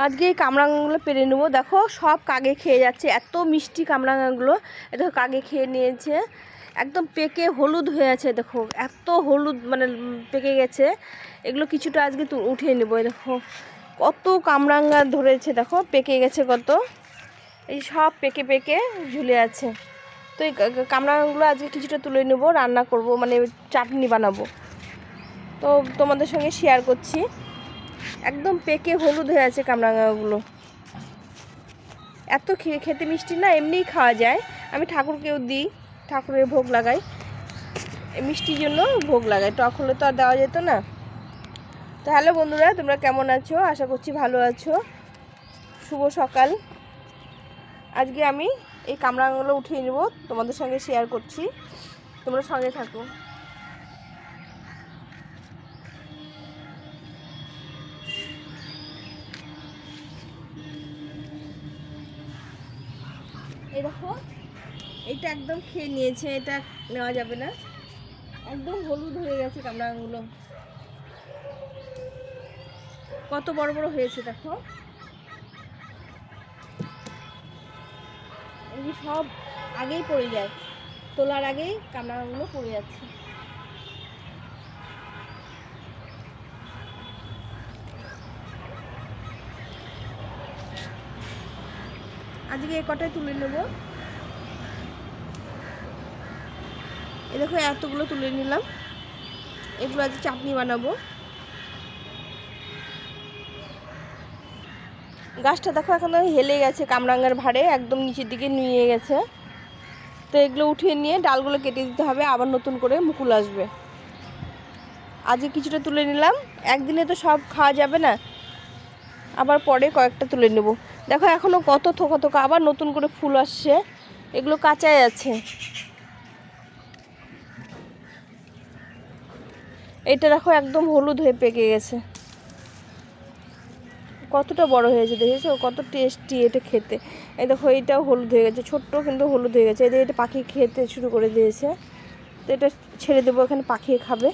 আজকে এই কামরাঙাগুলো পেরে নেবো। দেখো সব কাগে খেয়ে যাচ্ছে, এত মিষ্টি কামরাঙাগুলো। দেখো কাগে খেয়ে নিয়েছে, একদম পেকে হলুদ হয়ে আছে। দেখো এত হলুদ মানে পেকে গেছে। এগুলো কিছুটা আজকে উঠিয়ে নেবো। দেখো কত কামরাঙা ধরেছে, দেখো পেকে গেছে কত। এই সব পেকে পেকে ঝুলে আছে। তো এই কামরাঙাগুলো আজকে কিছুটা তুলে নেব, রান্না করব, মানে চাটনি বানাবো। তো তোমাদের সঙ্গে শেয়ার করছি। একদম পেকে হলুদ হয়ে আছে কামরাঙাগুলো। এত খেতে মিষ্টি না, এমনিই খাওয়া যায়। আমি ঠাকুরকেও দিই, ঠাকুরের ভোগ লাগাই, মিষ্টির জন্য ভোগ লাগাই। টক হলে তো আর দেওয়া যেত না। তো হ্যালো বন্ধুরা, তোমরা কেমন আছো? আশা করছি ভালো আছো। শুভ সকাল। আজকে আমি এই কামরাঙাগুলো উঠিয়ে নেব, তোমাদের সঙ্গে শেয়ার করছি। তোমরা সঙ্গে থাকো। এই দেখো, এটা একদম খেয়ে নিয়েছে, এটা নেওয়া যাবে না। একদম হলুদ হয়ে গেছে কামরাঙাগুলো। কত বড় বড় হয়েছে দেখো। এই সব আগেই পড়ে যায়, তোলার আগেই কামরাঙাগুলো পড়ে যাচ্ছে। আজকে এই কটাই তুলে নেব। এই দেখো এতগুলো তুলে নিলাম। এগুলো আজকে চাটনি বানাবো। গাছটা দেখো এখন হেলে গেছে, কামরাঙার ভারে একদম নিচের দিকে নিয়ে গেছে। তো এগুলো উঠিয়ে নিয়ে ডালগুলো কেটে দিতে হবে, আবার নতুন করে মুকুল আসবে। আজকে কিছুটা তুলে নিলাম, একদিনে তো সব খাওয়া যাবে না, আবার পরে কয়েকটা তুলে নেব। দেখো এখনও কত থোকা থোকা আবার নতুন করে ফুল আসছে। এগুলো কাঁচাই আছে। এটা দেখো একদম হলুদ হয়ে পেকে গেছে। কতটা বড় হয়েছে দেখেছো, কত টেস্টি এটা খেতে। এই দেখো এইটাও হলুদ হয়ে গেছে, ছোট্ট কিন্তু হলুদ হয়ে গেছে। এদের এটা পাখি খেতে শুরু করে দিয়েছে। তো এটা ছেড়ে দেবো, এখানে পাখি খাবে।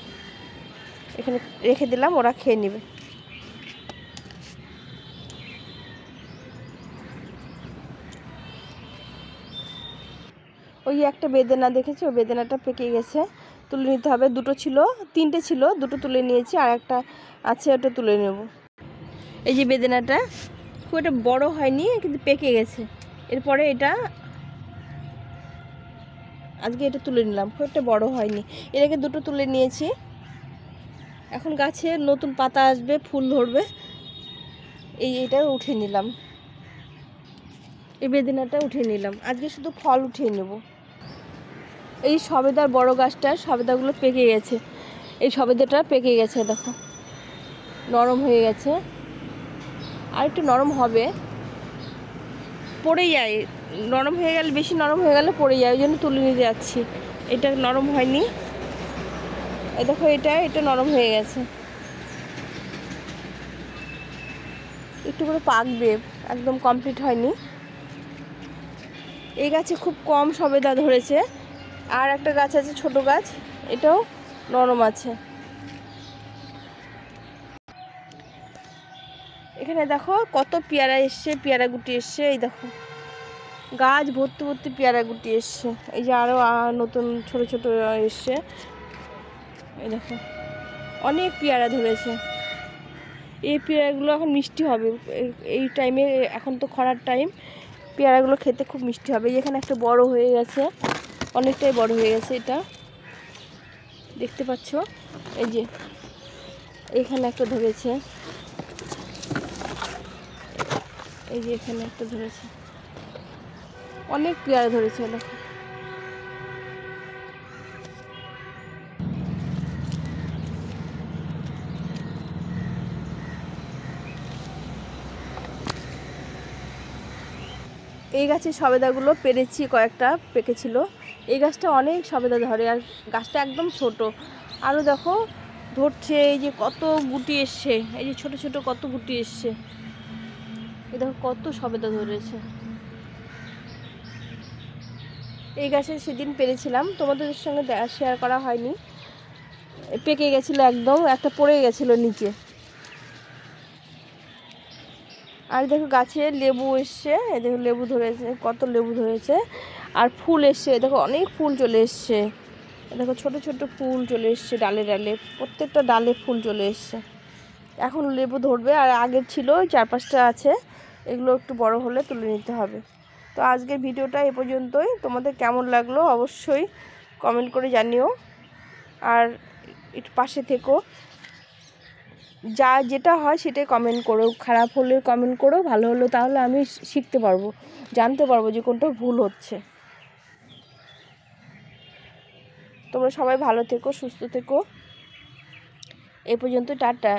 এখানে রেখে দিলাম, ওরা খেয়ে নেবে। ওই একটা বেদানা দেখেছো, বেদানাটা পেকে গেছে, তুলে নিতে হবে। দুটো ছিল, তিনটে ছিল, দুটো তুলে নিয়েছি, আর একটা আছে, ওটা তুলে নেব। এই যে বেদানাটা খুব একটা বড় হয়নি, কিন্তু পেকে গেছে। এরপরে এটা আজকে এটা তুলে নিলাম, খুব একটা বড় হয়নি। এর আগে দুটো তুলে নিয়েছি। এখন গাছে নতুন পাতা আসবে, ফুল ধরবে। এটা উঠিয়ে নিলাম, এই বেদানাটা উঠিয়ে নিলাম। আজকে শুধু ফল উঠিয়ে নেব। এই সবেদার বড় গাছটার সবেদাগুলো পেকে গেছে। এই সবেদাটা পেকে গেছে, দেখো নরম হয়ে গেছে, আর একটু নরম হবে। পড়ে যায়, নরম হয়ে গেলে, বেশি নরম হয়ে গেলে পড়ে যায়, ওই জন্য তুলে নিতে যাচ্ছি। এটা নরম হয়নি। এই দেখো এটা নরম হয়ে গেছে, একটু করে পাকবে, একদম কমপ্লিট হয়নি। এই গাছে খুব কম সবেদা ধরেছে। আর একটা গাছ আছে, ছোট গাছ, এটাও নরম আছে। এখানে দেখো কত পেয়ারা এসছে, পেয়ারা গুটি এসছে। এই দেখো গাছ ভর্তি ভর্তি পেয়ারা গুটি এসছে। এই যে আরও নতুন ছোট ছোট এসছে। এই দেখো অনেক পেয়ারা ধরেছে। এই পেয়ারাগুলো এখন মিষ্টি হবে এই টাইমে, এখন তো খরার টাইম। পেয়ারাগুলো খেতে খুব মিষ্টি হবে। এখানে একটা বড় হয়ে গেছে, অনেকটাই বড় হয়ে গেছে, এটা দেখতে পাচ্ছ। এই যে এখানে একটা ধরেছে, এই যে এখানে একটা ধরেছে, অনেক পেয়ারা ধরেছে। দেখো এই গাছের সবেদাগুলো পেরেছি, কয়েকটা পেকেছিল। এই গাছটা অনেক সবেদা ধরে, আর গাছটা একদম ছোট। আরও দেখো ধরছে, এই যে কত গুটি এসছে, এই যে ছোট ছোট কত গুটি এসছে। এই দেখো কত সবেদা ধরেছে। এই গাছে সেদিন পেরেছিলাম, তোমাদের সঙ্গে শেয়ার করা হয়নি। পেকে গেছিলো একদম, একটা পড়ে গেছিলো নিচে। আর দেখো গাছে লেবু এসছে, এই দেখো লেবু ধরেছে, কত লেবু ধরেছে। আর ফুল এসছে, দেখো অনেক ফুল চলে এসছে। দেখো ছোট ছোট ফুল চলে এসছে ডালে ডালে, প্রত্যেকটা ডালে ফুল চলে এসছে। এখন লেবু ধরবে, আর আগের ছিল 4-5টা আছে, এগুলো একটু বড় হলে তুলে নিতে হবে। তো আজকের ভিডিওটা এ পর্যন্তই। তোমাদের কেমন লাগলো অবশ্যই কমেন্ট করে জানিও, আর একটু পাশে থেকো। যেটা হয় সেটাই কমেন্ট করো, খারাপ হলে কমেন্ট করো, ভালো হলো তাহলে আমি শিখতে পারবো, জানতে পারবো যে কোনটা ভুল হচ্ছে। তোমরা সবাই ভালো থেকো, সুস্থ থেকো। এ পর্যন্ত, টাটা।